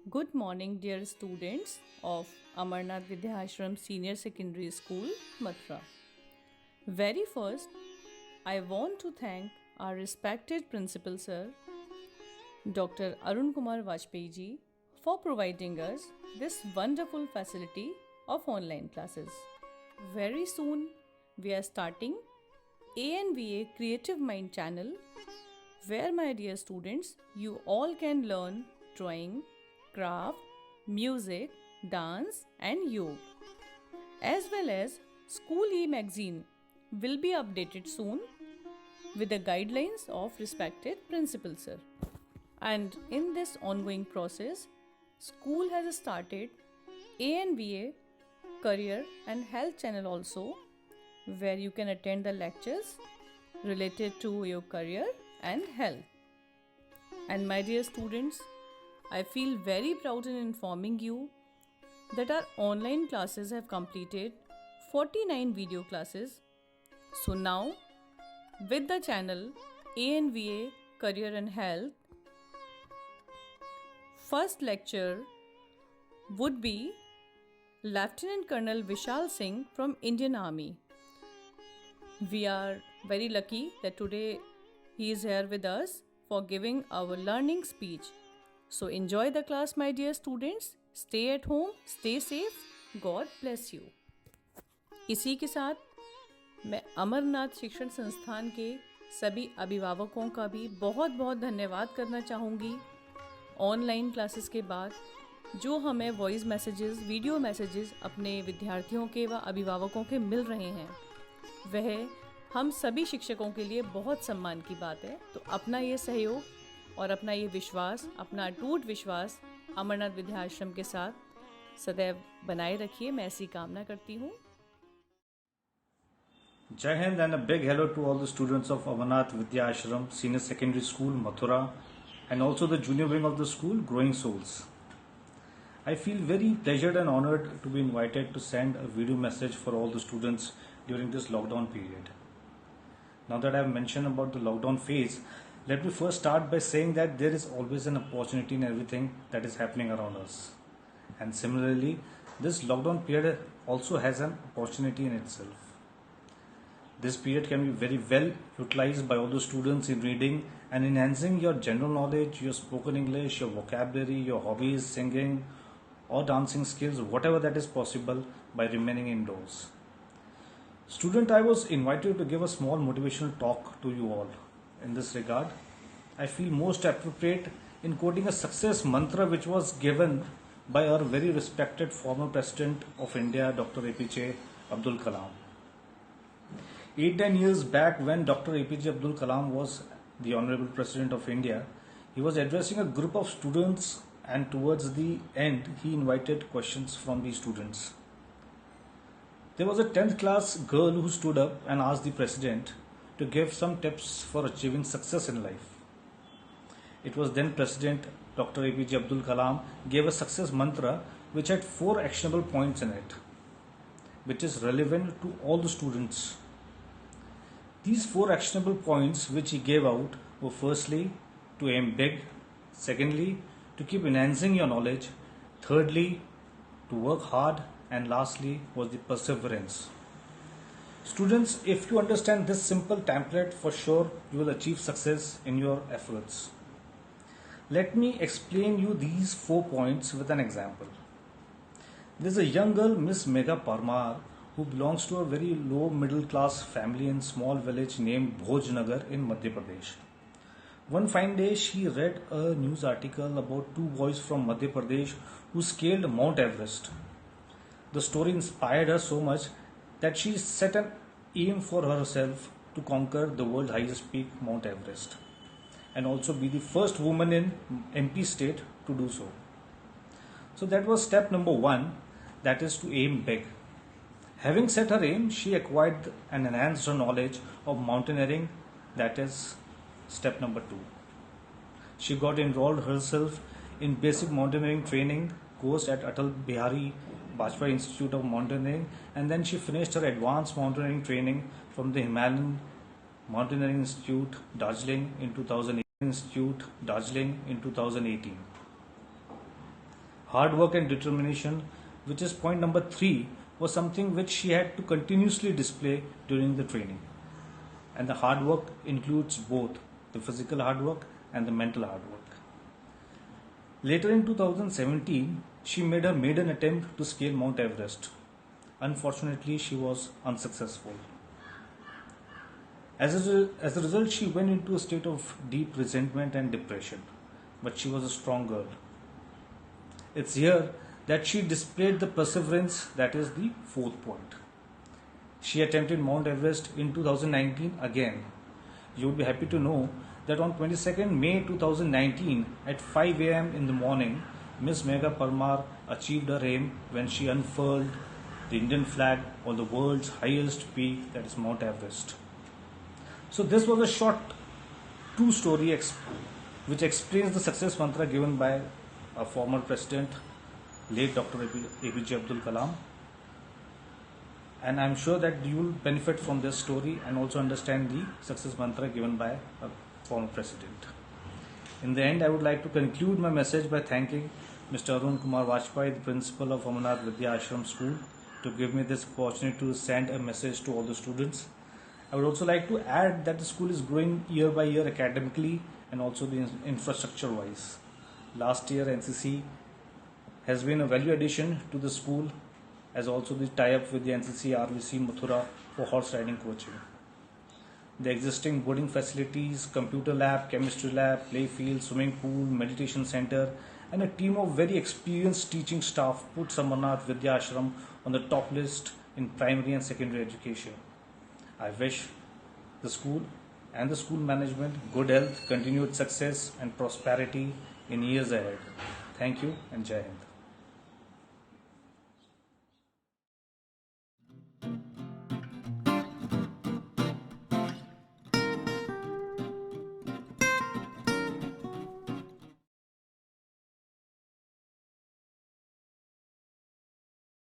Good morning, dear students of Amarnath Vidya Senior Secondary School, Mathura. Very first, I want to thank our respected Principal Sir, Dr. Arun Kumar Vajpayee ji, for providing us this wonderful facility of online classes. Very soon, we are starting ANVA Creative Mind channel, where, my dear students, you all can learn drawing, craft, music, dance, and yoga. As well as School e-magazine will be updated soon with the guidelines of respected principal sir. And in this ongoing process, school has started ANVA Career and Health channel also, where you can attend the lectures related to your career and health. And my dear students, I feel very proud in informing you that our online classes have completed 49 video classes. So now, with the channel ANVA Career and Health, first lecture would be Lieutenant Colonel Vishal Singh from Indian Army. We are very lucky that today he is here with us for giving our learning speech. So enjoy the class, my dear students. Stay at home, stay safe. God bless you. इसी के साथ मैं अमरनाथ शिक्षण संस्थान के सभी अभिभावकों का भी बहुत बहुत धन्यवाद करना चाहूँगी। ऑनलाइन क्लासेस के बाद जो हमें वॉइस मैसेजेस, वीडियो मैसेजेस अपने विद्यार्थियों के व अभिभावकों के मिल रहे हैं, वह हम सभी शिक्षकों के लिए बहुत सम्मान की बात है। तो अपना ये सहयोग और अपना ये विश्वास, अपना अटूट विश्वास अमरनाथ विद्याश्रम के साथ सदैव बनाए रखिए, मैं ऐसी कामना करती हूँ। Jai Hind and a big hello to all the students of Amarnath Vidya Ashram Senior Secondary School, Mathura, and also the junior wing of the school, Growing Souls. I feel very pleasured and honored to be invited to send a video message for all the students during this lockdown period. Now that I have mentioned about the lockdown phase, let me first start by saying that there is always an opportunity in everything that is happening around us. And similarly, this lockdown period also has an opportunity in itself. This period can be very well utilized by all the students in reading and enhancing your general knowledge, your spoken English, your vocabulary, your hobbies, singing or dancing skills, whatever that is possible by remaining indoors. Student, I was invited to give a small motivational talk to you all. In this regard, I feel most appropriate in quoting a success mantra which was given by our very respected former President of India, Dr. APJ Abdul Kalam. 8-10 years back, when Dr. APJ Abdul Kalam was the Honorable President of India, he was addressing a group of students, and towards the end he invited questions from the students. There was a 10th class girl who stood up and asked the President to give some tips for achieving success in life. It was then President Dr. APJ Abdul Kalam gave a success mantra which had 4 actionable points in it, which is relevant to all the students. These 4 actionable points which he gave out were: firstly, to aim big; secondly, to keep enhancing your knowledge; thirdly, to work hard; and lastly was the perseverance. Students, if you understand this simple template, for sure you will achieve success in your efforts. Let me explain you these 4 points with an example. There is a young girl, Miss Megha Parmar, who belongs to a very low middle class family in small village named Bhojnagar in Madhya Pradesh. One fine day she read a news article about 2 boys from Madhya Pradesh who scaled Mount Everest. The story inspired her so much that she set an aim for herself to conquer the world highest peak, Mount Everest, and also be the first woman in MP state to do so. So that was step number 1, that is to aim big. Having set her aim, she acquired and enhanced her knowledge of mountaineering, that is step number 2. She got enrolled herself in basic mountaineering training course at Atal Bihari Vajpayee Institute of Mountaineering, and then she finished her advanced mountaineering training from the Himalayan Mountaineering Institute, Darjeeling in 2018. Hard work and determination, which is point number 3, was something which she had to continuously display during the training. And the hard work includes both the physical hard work and the mental hard work. Later in 2017, she made her maiden attempt to scale Mount Everest. Unfortunately, she was unsuccessful. As a result, she went into a state of deep resentment and depression. But she was a strong girl. It's here that she displayed the perseverance that is the 4th point. She attempted Mount Everest in 2019 again. You would be happy to know that on 22nd May 2019 at 5 am in the morning, Miss Megha Parmar achieved her aim when she unfurled the Indian flag on the world's highest peak, that is Mount Everest. So this was a short true story which explains the success mantra given by our former president, late Dr. APJ Abdul Kalam. And I'm sure that you will benefit from this story and also understand the success mantra given by a former president. In the end, I would like to conclude my message by thanking Mr. Arun Kumar Vajpayee, the principal of Amarnath Vidya Ashram School, to give me this opportunity to send a message to all the students. I would also like to add that the school is growing year by year academically and also the infrastructure wise. Last year, NCC has been a value addition to the school, as also the tie-up with the NCC RVC Mathura for horse riding coaching. The existing boarding facilities, computer lab, chemistry lab, play field, swimming pool, meditation center, and a team of very experienced teaching staff puts Amarnath Vidya Ashram on the top list in primary and secondary education. I wish the school and the school management good health, continued success and prosperity in years ahead. Thank you and Jai Hind.